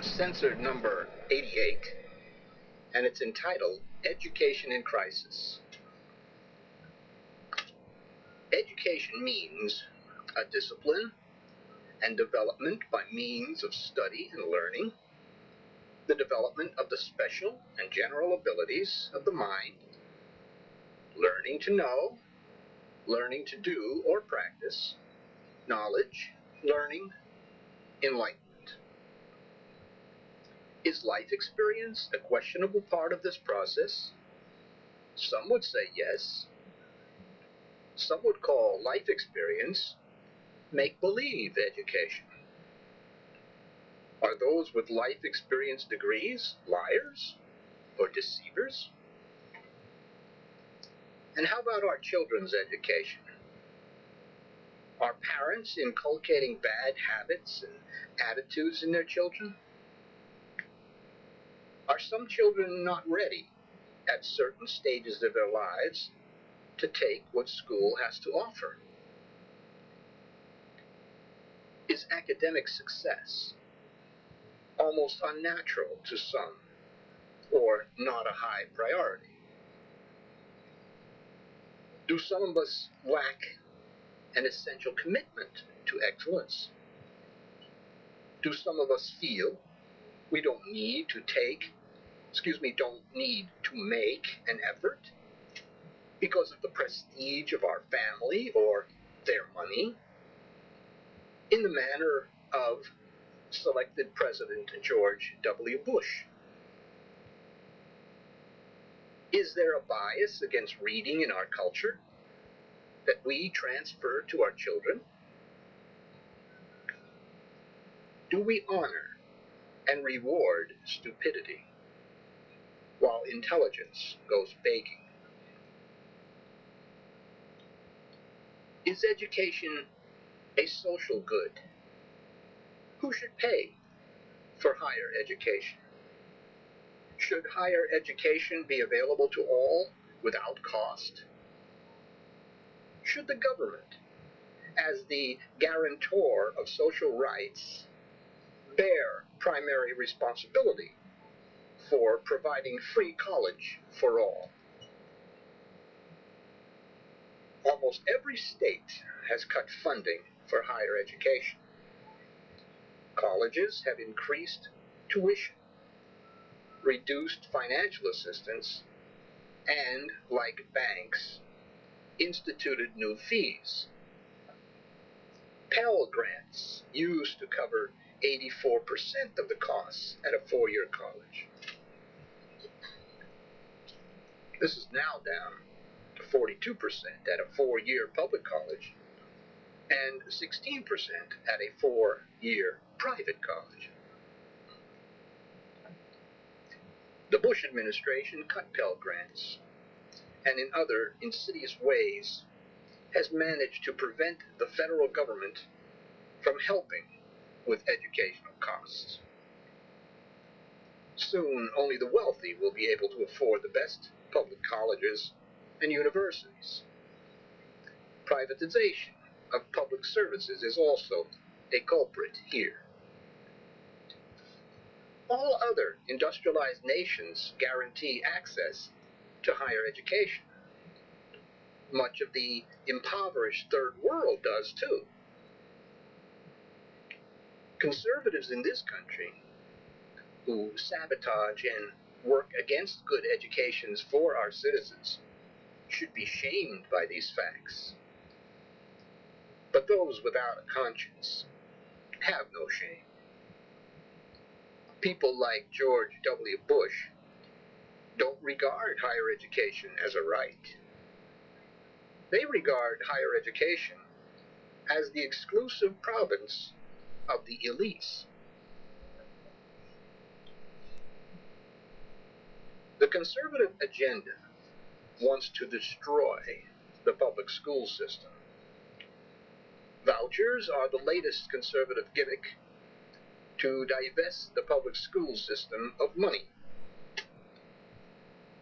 Censored number 88, and it's entitled Education in Crisis. Education means a discipline and development by means of study and learning, the development of the special and general abilities of the mind, learning to know, learning to do or practice, knowledge, learning, enlightenment. Is life experience a questionable part of this process? Some would say yes. Some would call life experience make-believe education. Are those with life experience degrees liars or deceivers? And how about our children's education? Are parents inculcating bad habits and attitudes in their children? Are some children not ready at certain stages of their lives to take what school has to offer? Is academic success almost unnatural to some, or not a high priority? Do some of us lack an essential commitment to excellence? Do some of us feel we don't need to make an effort because of the prestige of our family or their money, in the manner of selected President George W. Bush? Is there a bias against reading in our culture that we transfer to our children? Do we honor and reward stupidity while intelligence goes begging? Is education a social good? Who should pay for higher education? Should higher education be available to all without cost? Should the government, as the guarantor of social rights, bear primary responsibility for providing free college for all? Almost every state has cut funding for higher education. Colleges have increased tuition, reduced financial assistance, and, like banks, instituted new fees. Pell Grants used to cover 84% of the costs at a four-year college. This is now down to 42% at a four-year public college and 16% at a four-year private college. The Bush administration cut Pell Grants, and in other insidious ways has managed to prevent the federal government from helping with educational costs. Soon, only the wealthy will be able to afford the best public colleges and universities. Privatization of public services is also a culprit here. All other industrialized nations guarantee access to higher education. Much of the impoverished third world does too. Conservatives in this country, who sabotage and work against good educations for our citizens, should be shamed by these facts. But those without a conscience have no shame. People like George W. Bush don't regard higher education as a right. They regard higher education as the exclusive province of the elites. The conservative agenda wants to destroy the public school system. Vouchers are the latest conservative gimmick to divest the public school system of money.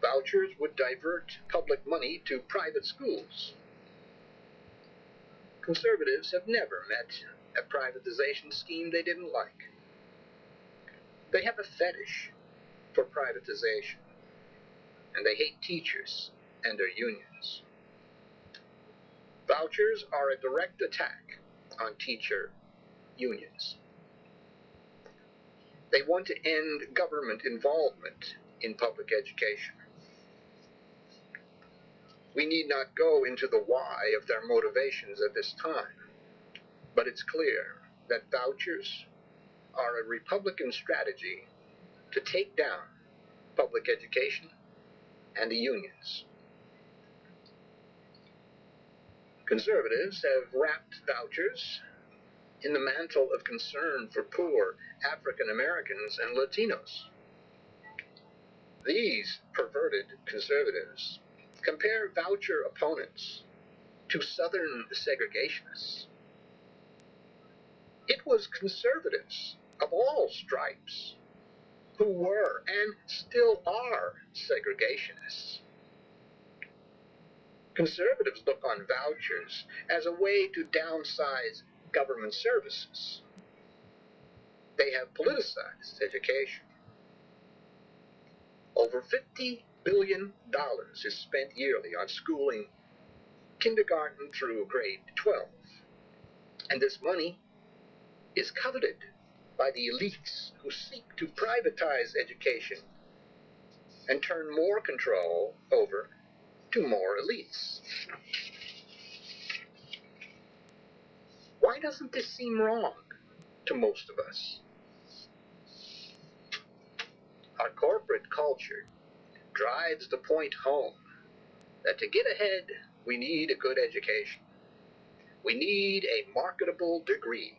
Vouchers would divert public money to private schools. Conservatives have never met a privatization scheme they didn't like. They have a fetish for privatization, and they hate teachers and their unions. Vouchers are a direct attack on teacher unions. They want to end government involvement in public education. We need not go into the why of their motivations at this time, but it's clear that vouchers are a Republican strategy to take down public education and the unions. Conservatives have wrapped vouchers in the mantle of concern for poor African Americans and Latinos. These perverted conservatives compare voucher opponents to Southern segregationists. It was conservatives of all stripes who were and still are segregationists. Conservatives look on vouchers as a way to downsize government services. They have politicized education. Over $50 billion is spent yearly on schooling kindergarten through grade 12. And this money is coveted by the elites who seek to privatize education and turn more control over to more elites. Why doesn't this seem wrong to most of us? Our corporate culture drives the point home that to get ahead, we need a good education. We need a marketable degree,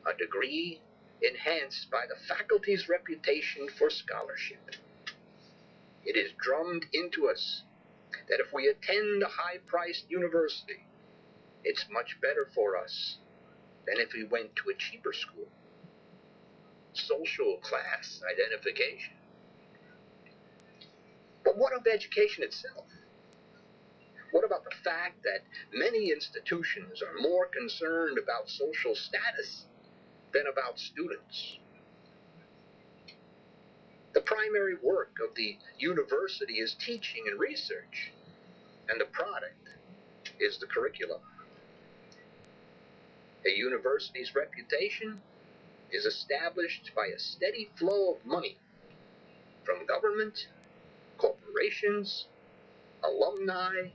a degree enhanced by the faculty's reputation for scholarship. It is drummed into us that if we attend a high-priced university, it's much better for us than if we went to a cheaper school. Social class identification. But what of education itself? What about the fact that many institutions are more concerned about social status than about students? The primary work of the university is teaching and research, and the product is the curriculum. A university's reputation is established by a steady flow of money from government, corporations, alumni,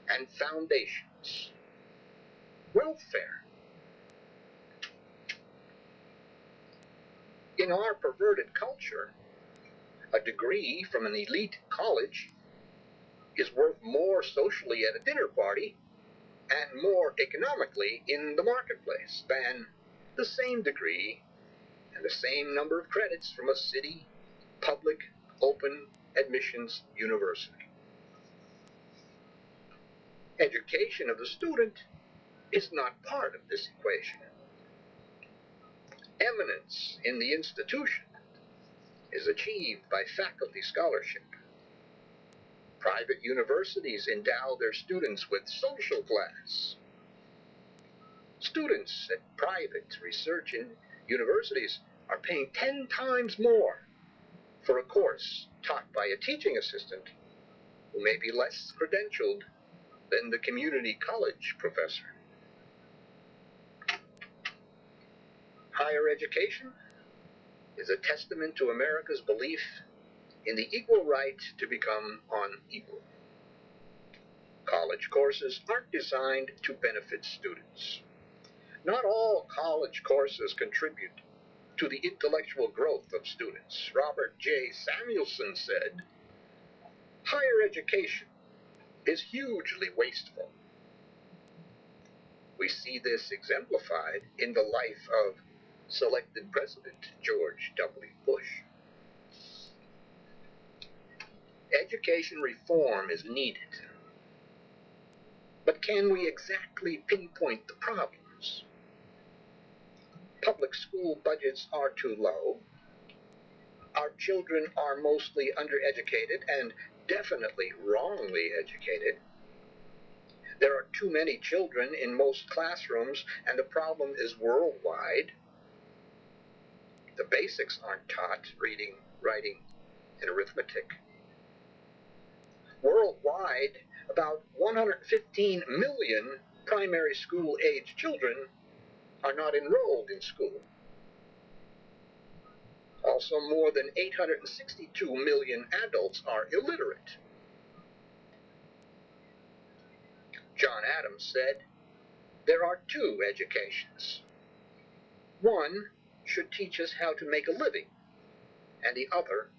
and foundations. Welfare. In our perverted culture, a degree from an elite college is worth more socially at a dinner party and more economically in the marketplace than the same degree and the same number of credits from a city, public, open admissions university. Education of the student is not part of this equation. Eminence in the institution is achieved by faculty scholarship. Private universities endow their students with social class. Students at private research universities are paying 10 times more for a course taught by a teaching assistant who may be less credentialed than the community college professor. Higher education is a testament to America's belief in the equal right to become unequal. College courses aren't designed to benefit students. Not all college courses contribute to the intellectual growth of students. Robert J. Samuelson said, "Higher education is hugely wasteful." We see this exemplified in the life of selected President George W. Bush. Education reform is needed. But can we exactly pinpoint the problems? Public school budgets are too low. Our children are mostly undereducated and definitely wrongly educated. There are too many children in most classrooms, and the problem is worldwide. The basics aren't taught: reading, writing, and arithmetic. Worldwide, about 115 million primary school-age children are not enrolled in school. Also, more than 862 million adults are illiterate. John Adams said, "There are two educations. One should teach us how to make a living, and the other,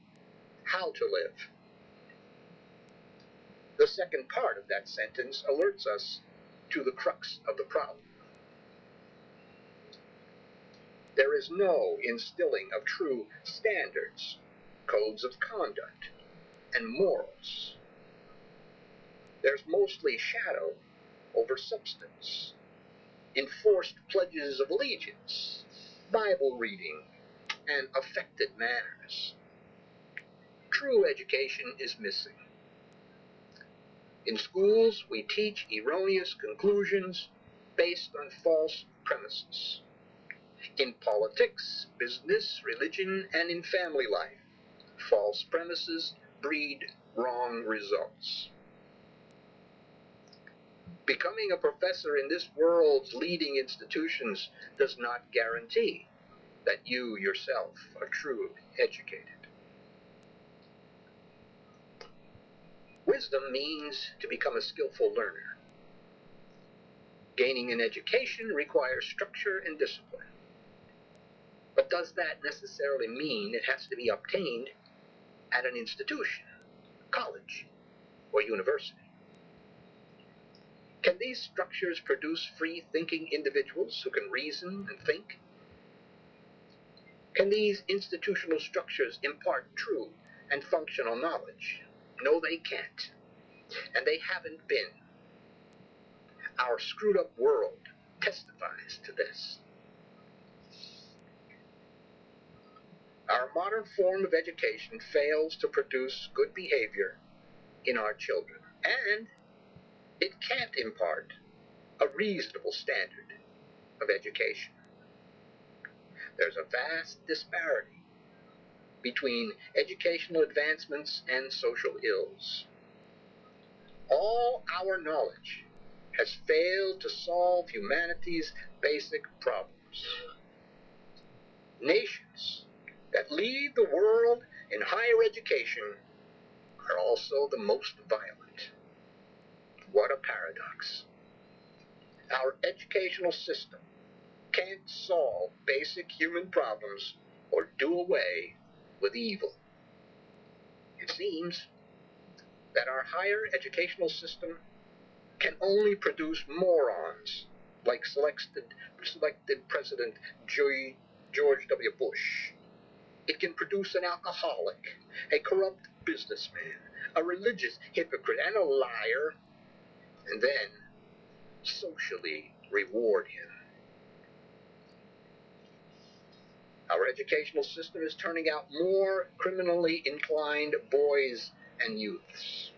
how to live." The second part of that sentence alerts us to the crux of the problem. There is no instilling of true standards, codes of conduct, and morals. There's mostly shadow over substance, enforced pledges of allegiance, Bible reading, and affected manners. True education is missing. In schools, we teach erroneous conclusions based on false premises. In politics, business, religion, and in family life, false premises breed wrong results. Becoming a professor in this world's leading institutions does not guarantee that you yourself are truly educated. Wisdom means to become a skillful learner. Gaining an education requires structure and discipline. But does that necessarily mean it has to be obtained at an institution, college, or university? Can these structures produce free-thinking individuals who can reason and think? Can these institutional structures impart true and functional knowledge? No, they can't. And they haven't been. Our screwed-up world testifies to this. Our modern form of education fails to produce good behavior in our children, and it can't impart a reasonable standard of education. There's a vast disparity between educational advancements and social ills. All our knowledge has failed to solve humanity's basic problems. Nations that lead the world in higher education are also the most violent. What a paradox. Our educational system can't solve basic human problems or do away with evil. It seems that our higher educational system can only produce morons like selected President George W. Bush. It can produce an alcoholic, a corrupt businessman, a religious hypocrite, and a liar, and then socially reward him. Our educational system is turning out more criminally inclined boys and youths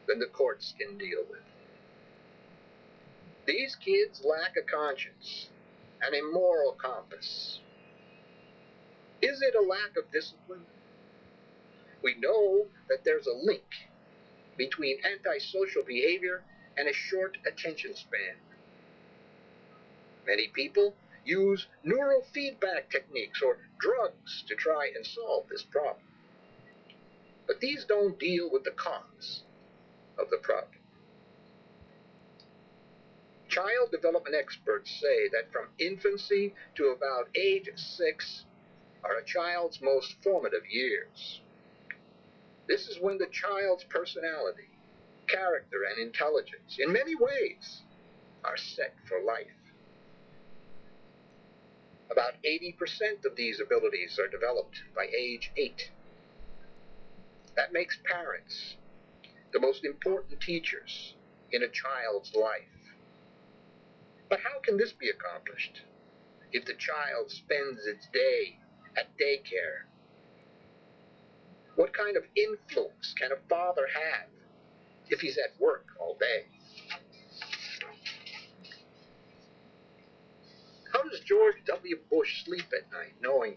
than the courts can deal with. These kids lack a conscience and a moral compass. Is it a lack of discipline? We know that there's a link between antisocial behavior and a short attention span. Many people use neurofeedback techniques or drugs to try and solve this problem. But these don't deal with the cause of the problem. Child development experts say that from infancy to about age 6 are a child's most formative years. This is when the child's personality, character, and intelligence, in many ways, are set for life. About 80% of these abilities are developed by age 8. That makes parents the most important teachers in a child's life. But how can this be accomplished if the child spends its day at daycare? What kind of influence can a father have if he's at work all day? How does George W. Bush sleep at night knowing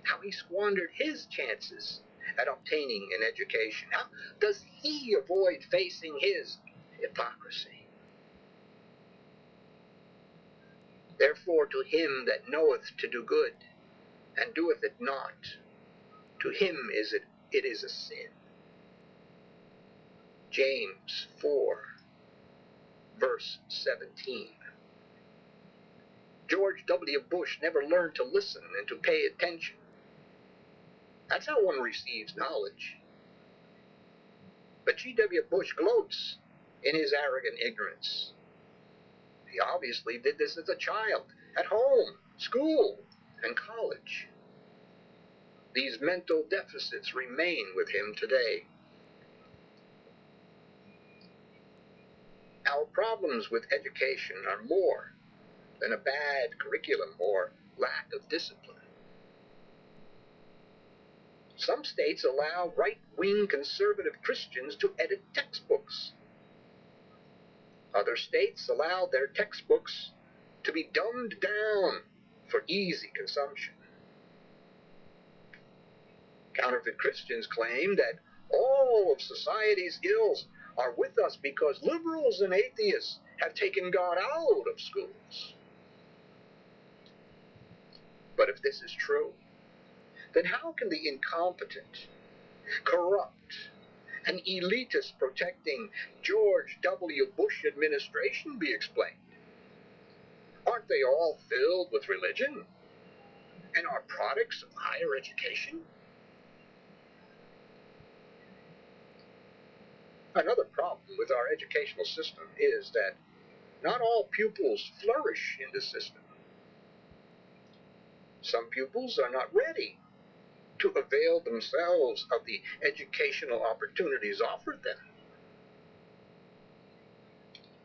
how he squandered his chances at obtaining an education. How does he avoid facing his hypocrisy? Therefore, to him that knoweth to do good, and doeth it not, to him it is a sin. James 4, verse 17. George W. Bush never learned to listen and to pay attention. That's how one receives knowledge. But G.W. Bush gloats in his arrogant ignorance. He obviously did this as a child, at home, school, and college. These mental deficits remain with him today. Our problems with education are more than a bad curriculum or lack of discipline. Some states allow right-wing conservative Christians to edit textbooks. Other states allow their textbooks to be dumbed down for easy consumption. Counterfeit Christians claim that all of society's ills are with us because liberals and atheists have taken God out of schools. But if this is true, then how can the incompetent, corrupt, and elitist protecting George W. Bush administration be explained? Aren't they all filled with religion and are products of higher education? Another problem with our educational system is that not all pupils flourish in the system. Some pupils are not ready to avail themselves of the educational opportunities offered them.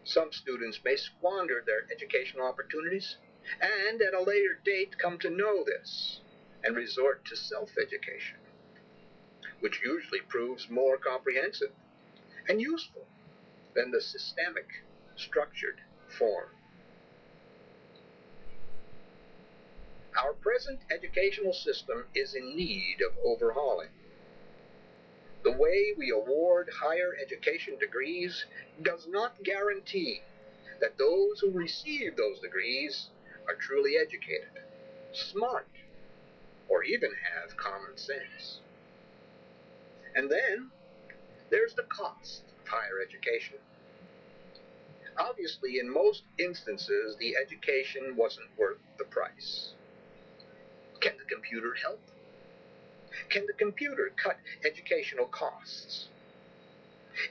Some students may squander their educational opportunities and at a later date come to know this and resort to self-education, which usually proves more comprehensive and useful than the systemic, structured form. Our present educational system is in need of overhauling. The way we award higher education degrees does not guarantee that those who receive those degrees are truly educated, smart, or even have common sense. And then there's the cost of higher education. Obviously, in most instances, the education wasn't worth the price. Can the computer help? Can the computer cut educational costs?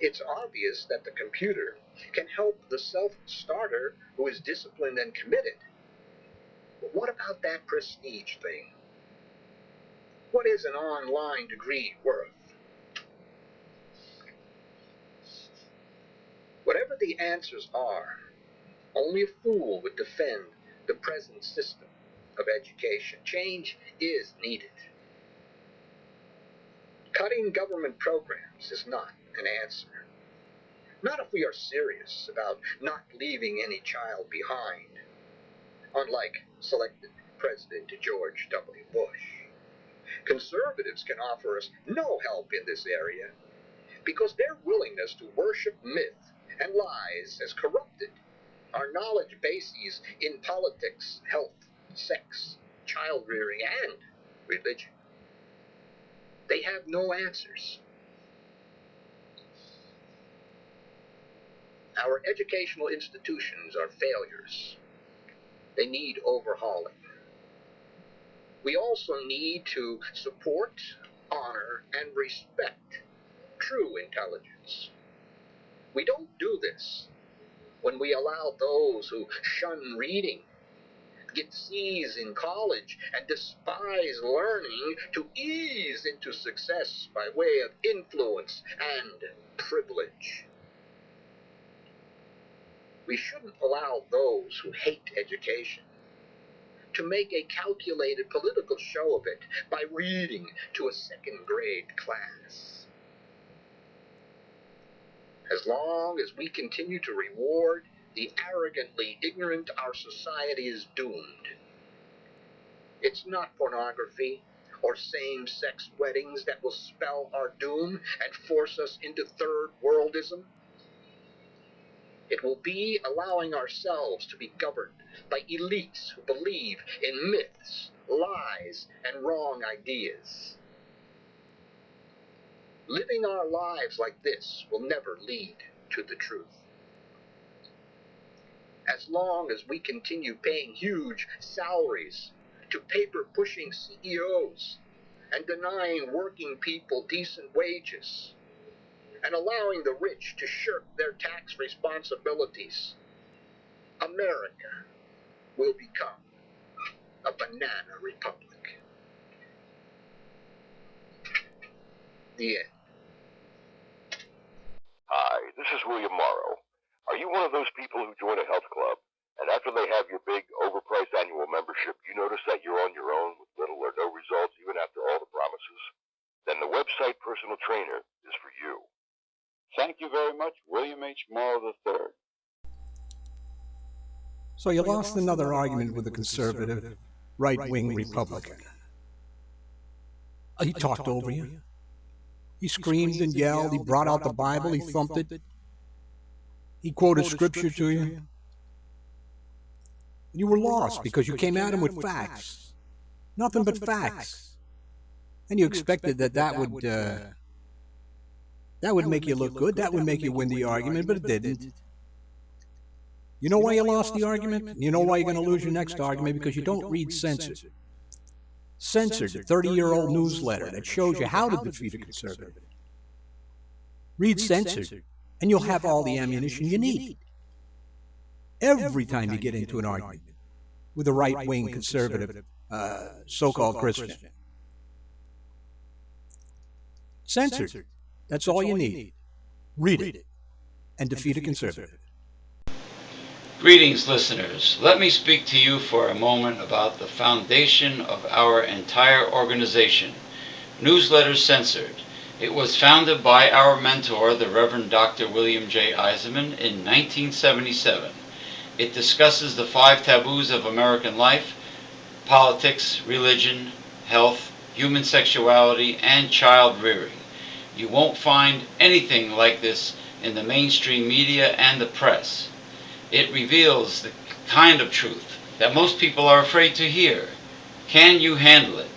It's obvious that the computer can help the self-starter who is disciplined and committed. But what about that prestige thing? What is an online degree worth? Whatever the answers are, only a fool would defend the present system of education. Change is needed. Cutting government programs is not an answer. Not if we are serious about not leaving any child behind, unlike selected President George W. Bush. Conservatives can offer us no help in this area because their willingness to worship myth and lies has corrupted our knowledge bases in politics, health, sex, child rearing, and religion. They have no answers. Our educational institutions are failures. They need overhauling. We also need to support, honor, and respect true intelligence. We don't do this when we allow those who shun reading, get C's in college, and despise learning to ease into success by way of influence and privilege. We shouldn't allow those who hate education to make a calculated political show of it by reading to a second-grade class. As long as we continue to reward the arrogantly ignorant, our society is doomed. It's not pornography or same-sex weddings that will spell our doom and force us into third worldism. It will be allowing ourselves to be governed by elites who believe in myths, lies, and wrong ideas. Living our lives like this will never lead to the truth. As long as we continue paying huge salaries to paper-pushing CEOs and denying working people decent wages and allowing the rich to shirk their tax responsibilities, America will become a banana republic. The end. Hi, this is William Morrow. Are you one of those people who join a health club, and after they have your big, overpriced annual membership, you notice that you're on your own with little or no results even after all the promises? Then the website Personal Trainer is for you. Thank you very much, William H. Morrow III. So you lost another argument with a conservative, right-wing Republican. He talked over you. He screamed and yelled. He brought out the Bible. He thumped it. He quoted scripture to you. You were lost because you came at him with facts. Nothing but facts. And you expected that would make you look good. That would make you win the argument, but it didn't. You know why you lost the argument? You know why you're going to lose your next argument? Because you don't read Censored. Censored, the 30-year-old newsletter that shows you how to defeat a conservative. Read Censored, and you'll have all the ammunition you need. Every time you get into an argument with a right-wing conservative, so-called Christian. Censored, that's all you need. Read it, and defeat a conservative. Greetings, listeners. Let me speak to you for a moment about the foundation of our entire organization, Newsletters Censored. It was founded by our mentor, the Reverend Dr. William J. Eisenman, in 1977. It discusses the 5 taboos of American life: politics, religion, health, human sexuality, and child rearing. You won't find anything like this in the mainstream media and the press. It reveals the kind of truth that most people are afraid to hear. Can you handle it?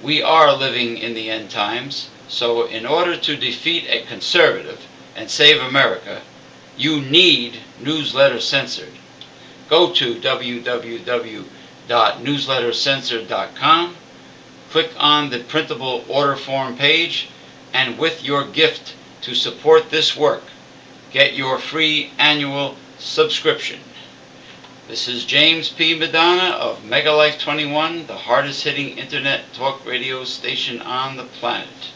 We are living in the end times, so in order to defeat a conservative and save America, you need Newsletter Censored. Go to www.newslettercensored.com, click on the printable order form page, and with your gift to support this work, get your free annual subscription. This is James P. Madonna of Megalife 21, the hardest hitting internet talk radio station on the planet.